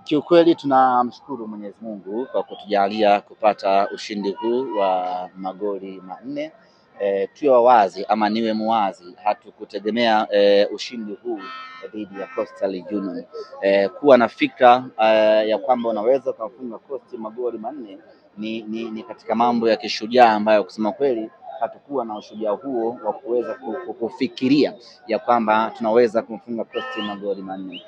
Kiukweli tunamshukuru Mwenyezi Mungu kwa kutujalia kupata ushindi huu wa magoli manne. Tuwe wazi ama niwe muwazi, hatukutegemea ushindi huu dhidi ya Coastal Union. Kuwa na fikra ya kwamba unaweza kufunga Coastal magoli manne ni katika mambo ya kishujaa ambayo kusema kweli hatukuwa na ushujaa huo wa kuweza kufikiria ya kwamba tunaweza kumfunga Coastal magoli manne.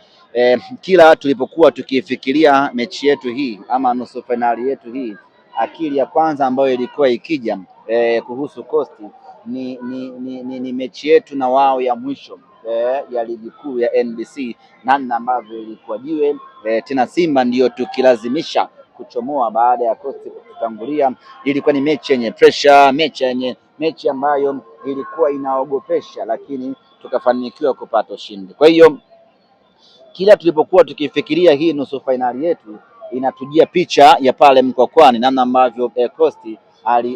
Kila tulipokuwa tukifikiria mechi yetu hii ama nusu finali yetu hii, akili ya kwanza ambayo ilikuwa ikija kuhusu Coastal ni mechi yetu na wao ya mwisho ya ligi kuu ya NBC, namna ambavyo ilikuwa jiwe tena Simba ndiyo tukilazimisha kuchomoa baada ya Coastal kutangulia. Ilikuwa ni mechi yenye pressure, mechi ambayo ilikuwa inaogopesha, lakini tukafanikiwa kupata ushindi. Kwa hiyo kila tulipokuwa tukifikiria hii nusu finali yetu, inatujia picha ya pale Mkwakwani, namna ambavyo Coastal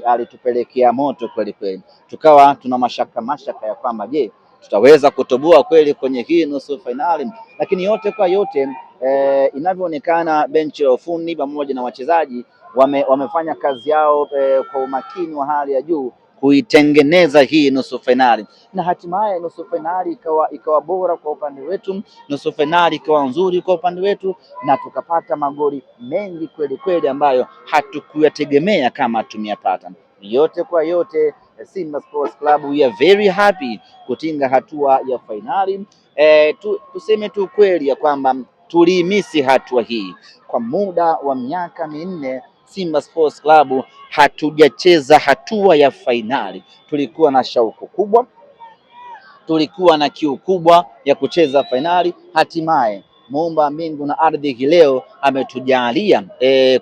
alitupelekea moto kweli kweli. Tukawa tuna mashaka ya kwamba je, tutaweza kutoboa kweli kwenye hii nusu finali? Lakini yote kwa yote inavyoonekana benchi la ufundi pamoja na wachezaji wamefanya kazi yao kwa umakini wa hali ya juu kuitengeneza hii nusu finali, na hatimaye nusu finali ikawa bora kwa upande wetu, nusu finali ikawa nzuri kwa upande wetu, na tukapata magoli mengi kweli kweli ambayo hatukuyategemea kama tumeyapata. Yote kwa yote, Simba Sports Club we are very happy kutinga hatua ya finali. Tuseme tu kweli ya kwamba tuliimisi hatua hii kwa muda wa miaka minne. Simba Sports Club hatujacheza hatua ya fainali. Tulikuwa na shauku kubwa, tulikuwa na kiu kubwa ya kucheza fainali. Hatimaye Muumba mbingu na ardhi leo ametujalia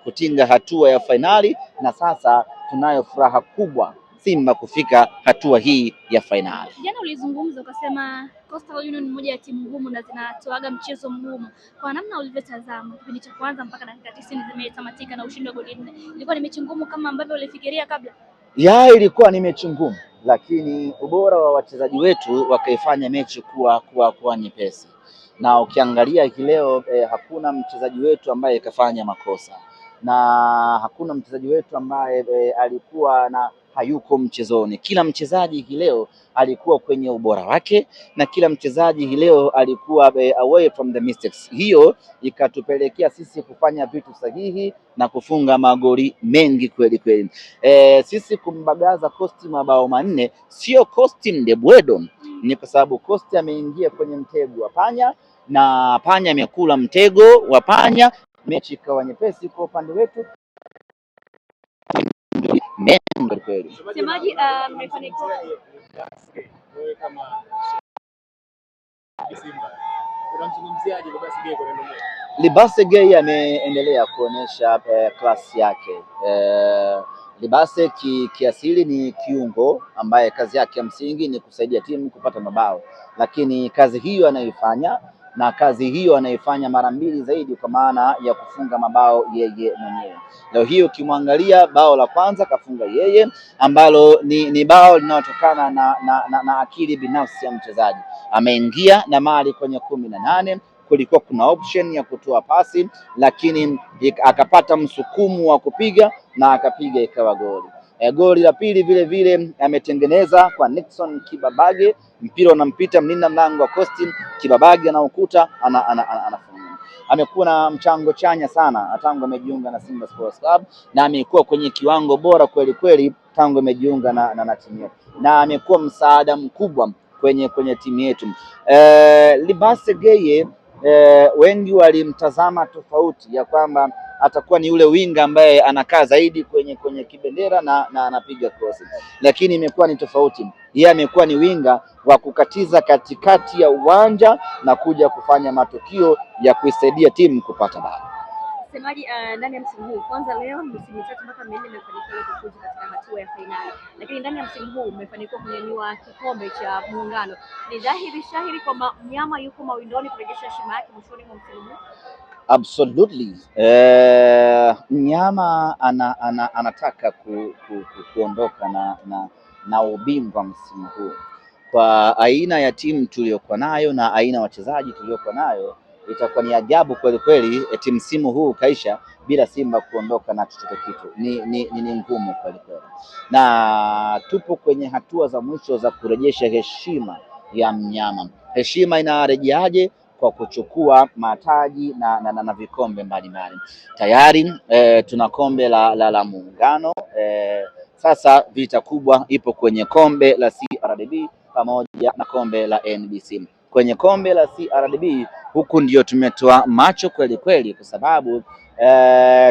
kutinga hatua ya fainali, na sasa tunayo furaha kubwa Simba kufika hatua hii ya fainali. Jana ulizungumza ukasema Coastal Union ni moja ya timu ngumu na zinatoaga mchezo mgumu. Kwa namna ulivyotazama kipindi cha kwanza mpaka dakika 90 zimetamatika na ushindi wa goli 4, ilikuwa ni mechi ngumu kama ambavyo ulifikiria kabla? Ilikuwa ni mechi ngumu, lakini ubora wa wachezaji wetu wakaifanya mechi kuwa nyepesi. Na ukiangalia leo hakuna mchezaji wetu ambaye kafanya makosa, na hakuna mchezaji wetu ambaye alikuwa hayuko mchezoni. Kila mchezaji leo alikuwa kwenye ubora wake, na kila mchezaji leo alikuwa away from the mistakes. Hiyo ikatupelekea sisi kufanya vitu sahihi na kufunga magoli mengi kweli kweli. Sisi kumbagaza Coastal mabao manne sio Coastal Ndebwedo, ni kwa sababu Coastal ameingia kwenye mtego wa panya na panya amekula mtego wa panya. Mechi ikawa nyepesi kwa upande wetu. Semaji mmefanikiwa wewe kama Simba, unamzungumziaje Libase Gay kwa neno moja? Libase Gay ameendelea kuonesha klasi yake. Libase kiasili ni kiungo ambaye kazi yake ya msingi ni kusaidia timu kupata mabao, lakini kazi hiyo anaifanya na kazi hiyo anaifanya mara mbili zaidi, kwa maana ya kufunga mabao yeye mwenyewe. Leo hiyo ukimwangalia bao la kwanza kafunga yeye, ambalo ni bao linalotokana na akili binafsi ya mchezaji. Ameingia na mali kwenye 18, kulikuwa kuna option ya kutoa pasi, lakini akapata msukumu wa kupiga na akapiga ikawa goli. Goli la pili vile vile ametengeneza kwa Nixon Kibabage, mpira unampita mlinda mlango wa Coastal, Kibabage anaokuta anafunga. Amekuwa na mchango chanya sana tangu amejiunga na Simba Sports Club, na amekuwa kwenye kiwango bora kweli kweli tangu amejiunga na timu yetu, na amekuwa msaada mkubwa kwenye timu yetu. Libase Gay wengi walimtazama tofauti ya kwamba atakuwa ni yule winga ambaye anakaa zaidi kwenye kibendera na anapiga cross, lakini imekuwa ni tofauti. Yeye amekuwa ni winga wa kukatiza katikati ya uwanja na kuja kufanya matukio ya kuisaidia timu kupata bao. Semaji ndani ya msimu huu, kwanza leo msimu 3 mpaka 4 mmefanikiwa kufuzu katika hatua ya finali, lakini ndani ya msimu huu mmefanikiwa kunyanyua kikombe cha Muungano. Ni dhahiri shahiri kwamba mnyama yuko mawindoni kurejesha heshima yake mwishoni mwa msimu huu? Absolutely. Mnyama anataka kuondoka na ubingwa msimu huu. Kwa aina ya timu tuliyokuwa nayo na aina ya wachezaji tuliyokuwa nayo, itakuwa ni ajabu kweli kweli eti msimu huu ukaisha bila Simba kuondoka na chochote kitu. Ni ngumu kweli kweli, na tupo kwenye hatua za mwisho za kurejesha heshima ya mnyama. Heshima inarejeaje? Kwa kuchukua mataji na vikombe mbalimbali. Tayari tuna kombe la Muungano, sasa vita kubwa ipo kwenye kombe la CRDB pamoja na kombe la NBC. Kwenye kombe la CRDB huku ndio tumetoa macho kweli kweli, kwa sababu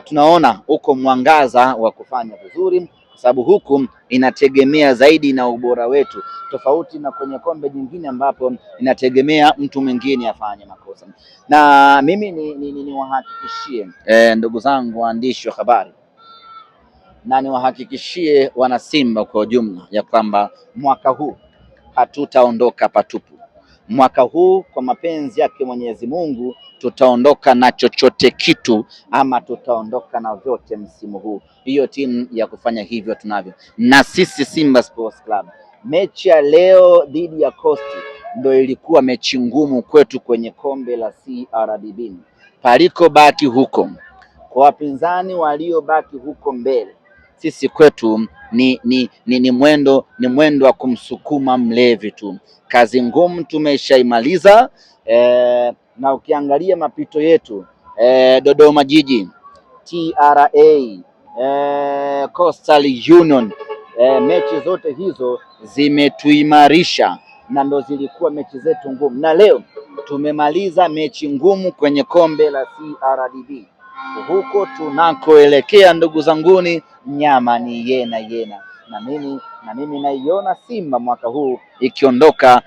tunaona huko mwangaza wa kufanya vizuri, kwa sababu huku inategemea zaidi na ubora wetu, tofauti na kwenye kombe jingine ambapo inategemea mtu mwingine afanye makosa. Na mimi niwahakikishie ndugu zangu waandishi wa habari, na niwahakikishie wana Simba kwa ujumla ya kwamba mwaka huu hatutaondoka patupu. Mwaka huu kwa mapenzi yake Mwenyezi Mungu tutaondoka na chochote kitu, ama tutaondoka na vyote msimu huu. Hiyo timu ya kufanya hivyo tunavyo, na sisi Simba Sports Club. Mechi ya leo dhidi ya Coast ndio ilikuwa mechi ngumu kwetu kwenye kombe la CRDB. Paliko baki huko kwa wapinzani waliobaki huko mbele, sisi kwetu ni mwendo wa kumsukuma mlevi tu. Kazi ngumu tumeshaimaliza, na ukiangalia mapito yetu Dodoma Jiji, TRA, Coastal Union, mechi zote hizo zimetuimarisha na ndo zilikuwa mechi zetu ngumu, na leo tumemaliza mechi ngumu kwenye kombe la CRDB. Huko tunakoelekea ndugu zanguni, nyama ni yena. Na mimi naiona Simba mwaka huu ikiondoka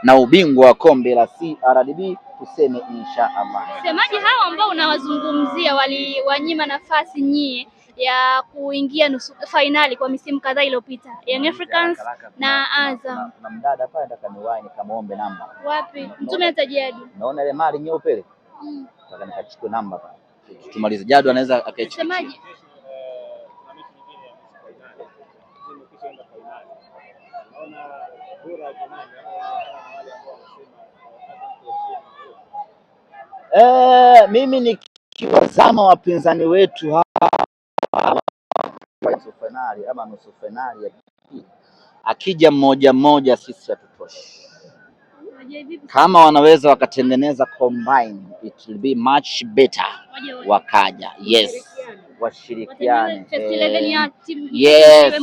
na ubingwa wa kombe la CRDB, tuseme insha Allah. Semaji hao ambao unawazungumzia waliwanyima nafasi nyie ya kuingia nusu finali kwa misimu kadhaa iliyopita, Young Africans na Azam. Na mdada pale nataka niwahi nikamuombe namba. Wapi? Mtume atajadi. Naona ile mali nyeupe ile. Nataka nikachukue namba pale. Tumalize Jadu anaweza akaichukua. Semaji mimi nikiwazama wapinzani wetu hapa nusu finali ama nusu finali, akija mmoja sisi hatutoshi. Kama wanaweza wakatengeneza combine, it will be much better. Wakaja washirikiane, yes,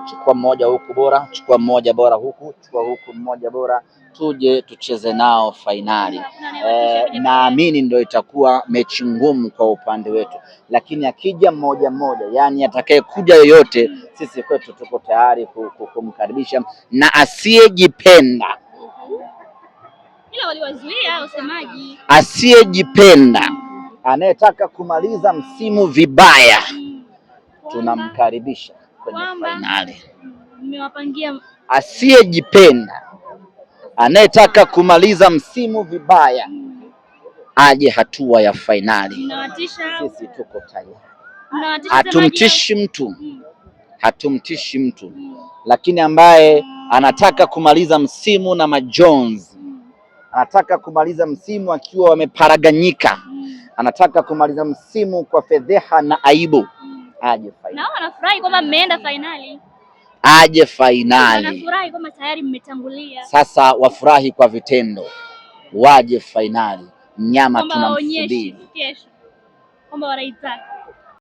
chukua mmoja huku bora, chukua mmoja bora huku, chukua huku mmoja bora, tuje tucheze nao fainali. Naamini ndio itakuwa mechi ngumu kwa upande wetu, lakini akija mmoja, yani atakaye kuja yoyote, sisi kwetu tuko tayari kumkaribisha, na asiyejipenda, ila waliwazuia wasemaji, asiyejipenda, anayetaka kumaliza msimu vibaya, tunamkaribisha kwenye fainali. Mmewapangia asiyejipenda, anayetaka kumaliza msimu vibaya, aje hatua ya fainali. Sisi tuko tayari, hatumtishi mtu, lakini ambaye anataka kumaliza msimu na majonzi, anataka kumaliza msimu akiwa wameparaganyika, anataka kumaliza msimu kwa fedheha na aibu, aje fainali. Na wanafurahi kwamba mmeenda fainali, aje fainali. Wanafurahi kwamba tayari mmetangulia. Sasa wafurahi kwa vitendo, waje fainali. Nyama tunamsubiri kesho kwamba wanaitaka.